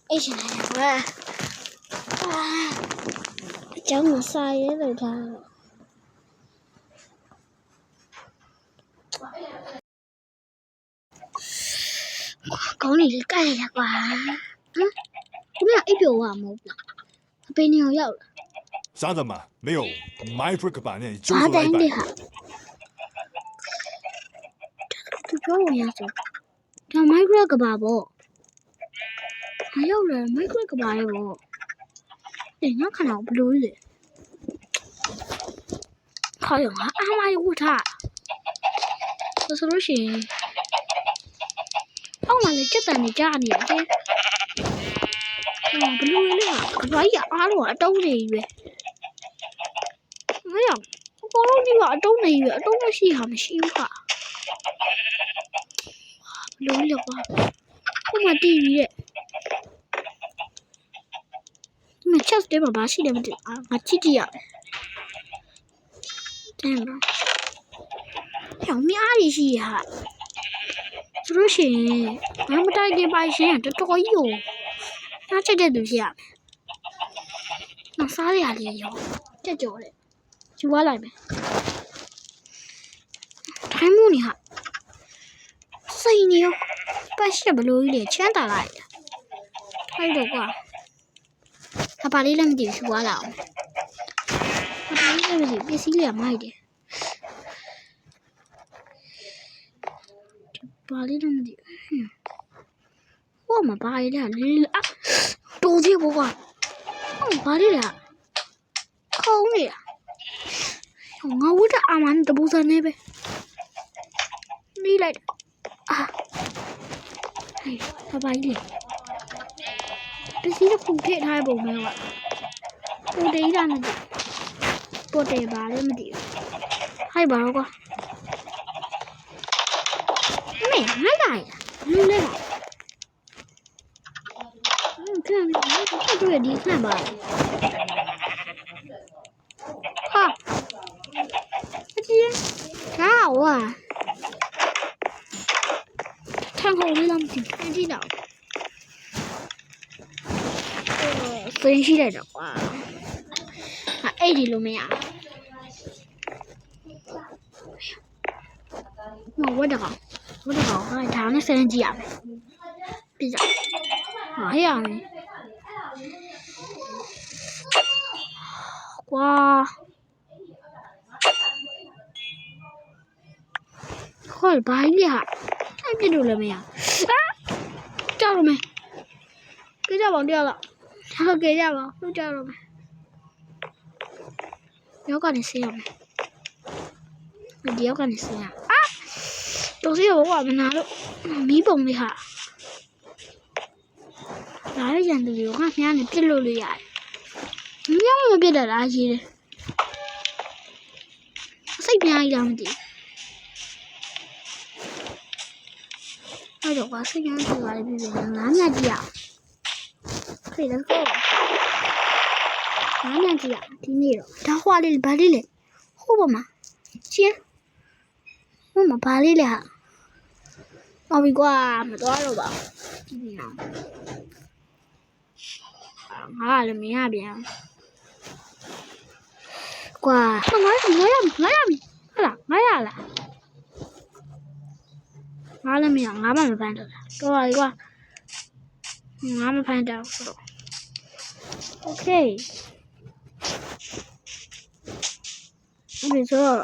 အိတ်ရှင်လာကွာအကြောင်းမစားရဲလို့ထားကောင်းနေလေကြိုက်ရကွာဟမ်ဒီမှာအိပ်ပျော်သွားမဟုတ်လားအပင်နေအောင်ရောက်လာ傻子们没有 Minecraft 版的就ဘာတ 来 န်း 一 ဒီ 版。 ဟာသူပြောဝင်ရဆိုဒါ Minecraft ကဘာပေါ့မရောက်လာ Minecraft ကဘာရဲ့ပေါ့ဒီငါခဏဘလို့လေခေါ်ရမှာအားမရဝထားဆိုလို့ရှိရင်အောက်မှာလည်းစက်တန်နေကြနေတယ်ဘလို့လဲကဘာကြီးအားတော့အတုံးနေပြီပဲမရအကောင်လုံးကြီးကအတုံးနေပြီအတုံးမရှိဟာမရှိဘူးခဘလို့လဲကွာဟိုမှာတီးပြီးတဲ့ဒီမှာချက်တဲ့မှာဘာရှိတယ်မသိငါကြည့်ကြည့်ရတယ်တဲ့ရောင်မြအားရရှိရဟာဆိုလို့ရှိရင်ဘာမတိုက်ခင်ပိုင်ရှင်တော်တော်ကြီးကိုနားချက်တဲ့သူရှိရမယ်။နောက်စားရလေးရောကြက်ကြော်တဲ့ယူသွားလိုက်မယ်။ထိုင်းမှုနေဟာစိတ်နေရောပတ်ရှက်ဘလို့ကြီးလေချမ်းသာလိုက်တယ်။ထိုက်တော့ကွာ။ဘာလေးလည်းမသိဘူးယူသွားလာအောင်။ဘာလေးလည်းမသိပစ္စည်းလေးမိုက်တယ်။ဘာလေးလည်းမသိဟိုမှာဘာလေးလဲလေး啊တိုးသေးဘောကွာဘာလေးလဲခေါင်းနေတာငါဝတ်တဲ့အမှန်တပူစနေပဲနေလိုက်အာဟဲ့ဘာကြီးလဲပစ္စည်းတစ်ခုထည့်ထားပုံပဲကွာပိုတေးလာနေတယ်ပိုတေးပါလည်းမသိဘူးဟိုက်ပါတော့ကွာမေငါလာလူလဲ看，这对你看吧。哈，这啥哇？看好这张挺看这张。分析来着哇。啊，爱的路没呀？我这个，还谈那三级啊？别讲。哎呀！哇！快白了，太别扭了没呀？啊！掉了没？给掉网掉了，然后给掉了，又掉了没？有赶紧死了没？你要赶紧死呀！啊！都是我们拿了米崩的哈。哪里人都有，看人家别溜溜呀，人家我别的垃圾的，谁别一样的，那就话谁家去玩的别别的，俺家去呀，可以的够，俺家去呀，听你了，他花里巴里嘞，好不嘛？姐，我们巴里嘞哈，我比过没多少吧，今天。ငါလည်းမရပြန်ကွာငါရပြီဟုတ်လားငါရလားငါလည်းမရငါမှမဖမ်းတော့တာတော်ပါပြီကွာငါမဖမ်းတော့ဆိုတော့โอเคဒီဆိုတော့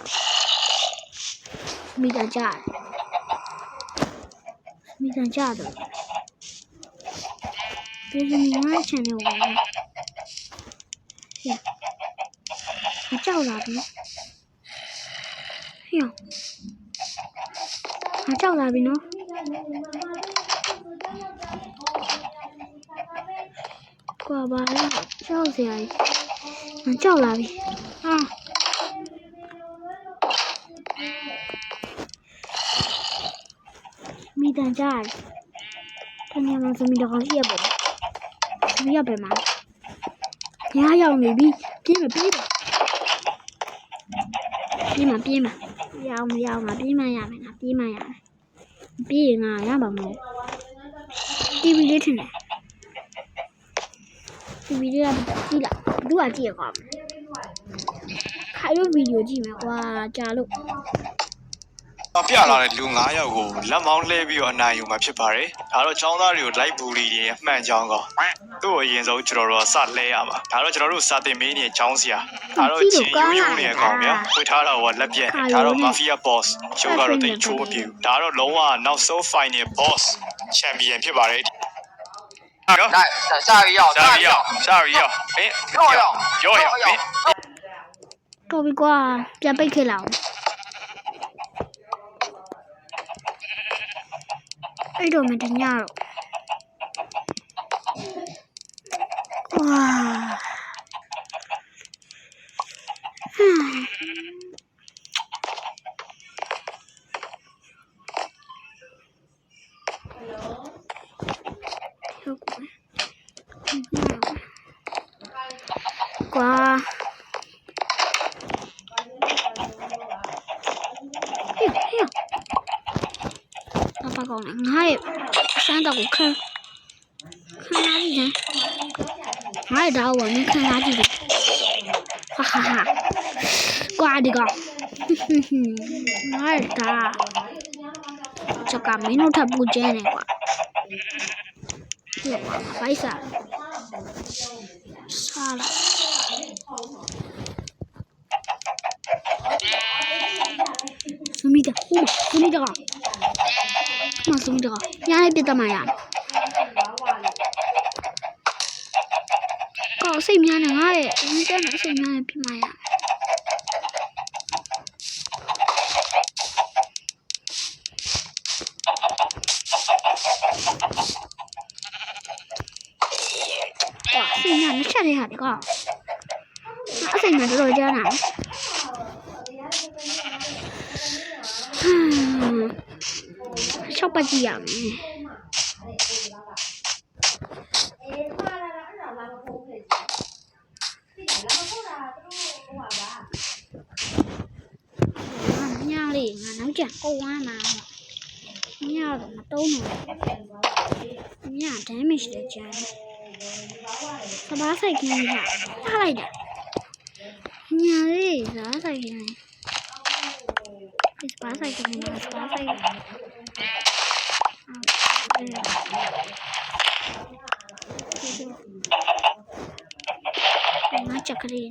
မိသားကြတယ်别人你妈钱的我呢？呀，我叫哪边？哎呦，我叫哪边呢？挂吧了，叫谁啊？我叫哪边？啊？没等家，他娘们是没得好些不？မရပဲမှာငါရောက်နေပြီပြေးမပြေးပါပြေးမရောက်မရောက်ငါပြေးမရမယ်ငါပြေးမရမယ်ပြေးရင်ငါရပါမလို့တီဗီလေးထင်တယ် ဗီဒီယိုကြည့်လားဘူးကကြည့်ရကွာခိုင်လို့ဗီဒီယိုကြည့်မယ်ကွာကြာလို့ ပြလာတဲ့လူ9ယောက်ကိုလက်မောင်းလှဲပြီးတော့အနိုင်ယူမှာဖြစ်ပါတယ်။ဒါတော့ចောင်းသားတွေကိုလိုက်ဘူရီတွေအမှန်ကြောင်းကောသူ့ကိုအရင်ဆုံးကျွန်တော်တို့ကစလှဲရမှာ။ဒါတော့ကျွန်တော်တို့စာတင်မင်းနေចောင်းစရာ။ဒါတော့ချင်းယူနေအကောင်ဗျာ။ဖွေထားတော့လက်ပြက်။ဒါတော့ Mafia Boss ရှုပ်ကတော့တိတ်ချိုးမပြူ။ဒါတော့လုံးဝနောက်ဆုံး Final Boss Champion ဖြစ်ပါတယ်။နော် 来，下一个要，下一个要，哎，要，哎， တော်ပြီကွာပြန်ပိတ်ခဲ့လောက်အဲ့တော့မတင်ရတော့ဝါကွာဘာကောင်းလဲငါ့ရဲ့စမ်းတော့ကိုခန်းလာကြည့်ငါ့ဒါဝမင်းခန်းလာကြည့်ဟာဟာဟာကွာဒီကောင်ငါ့ဒါချက်ကမင်းတို့ထပ်ပူကျဲနေကွာဘိုက်စားလာစမီတာစမီတာမစမီတာညာနေပြတ်မရကောစိတ်များနေငါရဲ့အင်းကျနေစိတ်များနေပြမရစိတ်များနဲ့ချက်နေဟာဒီကောအစိတ်များတော်ကြာနာရှောက်ပတ်ကြည့်ရမယ်ညလေးငါနောက်ကျကိုဝမ်းလာညတော့မတုံးဘူးည damage လည်းကျန်စပါးဆိုင်ခင်းကထားလိုက်တာညလေးစားဆိုင်ခင်းစပါးဆိုင်ခင်းမှာစပါးဆိုင်ငါချက်ကလေး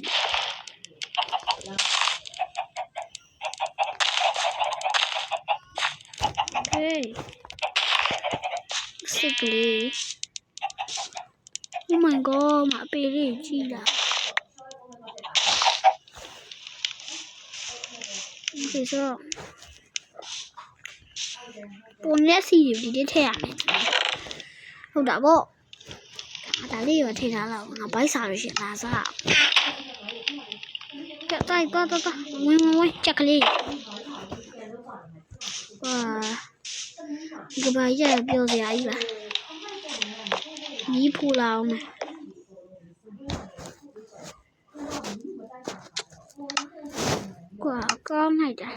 ဟေးစိတ်ကလေး Oh my god မအပေလေးကြည့်လားဒီဆိုပုံနဲ့စီဒီထည့်ရမယ်ဟုတ်တာပေါ့ဒါလေးရထည့်ထားလောက်ငါဘိုက်စားလို့ရှင်လာစားကဲတိုက်တော့ဝင်ချက်ကလေးဒီကဘာရပြောစရာကြီးပါညီဖူလာအောင်မယ်ကွာကောင်းလိုက်တာ